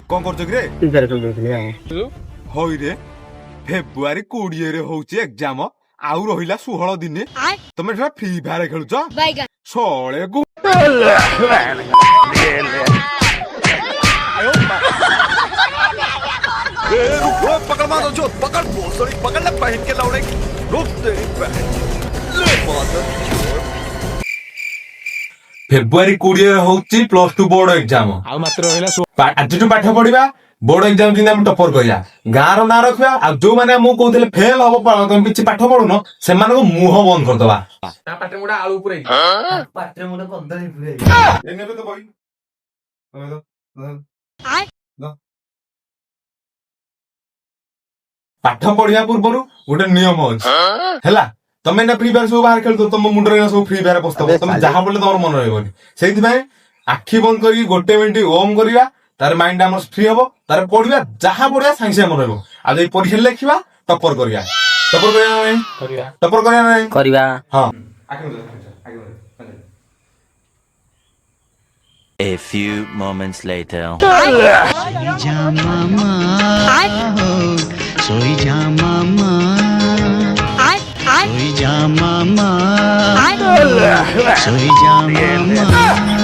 कौन करछ कि रे टीचर को देखले होई रे फेब्रुआरी 20 रे होउची एग्जाम आउ रहिला 16 दिन तमे एठा फ्री फायर खेलुछ सोळे गु रुक पकड़ मारो जो पकड़ भोसड़ी पकड़ ले पहन के लौड़े रुक तेरी बहन ले मादर फेब्रुआरी 20 रे होउची +2 बोर्ड एग्जाम आ मात्र रहिला आज पाठ पढ़ा बोर्ड एग्जाम जिन हम टपर कहला गाँव ना रखा आ जो मैंने कहते फेल हम तुम किसी पाठ पढ़ुन से मुह बंद करदबा पाटे मुडा आलू पुरै पाटे मुडा कंदली पुरै एने तो बही पाठ पढ़िया पूर्व गोटे नियम अच्छे है तमें ना फ्री फायर सब बाहर खेल तुम मुंडे सब फ्री फायर पस्ताव तुम जहाँ पड़े तुम मन रही से आखि बंद कर गोटे मिनिट ओम करवा तार माइंड आम फ्री हम तार पढ़ा जहाँ पढ़ा सागे सागे मन रहा आज परीक्षा लिखा टपर करिया टपर करिया हाँ A few moments later. सोई जा मामा सोई जा मामा सोई जा मामा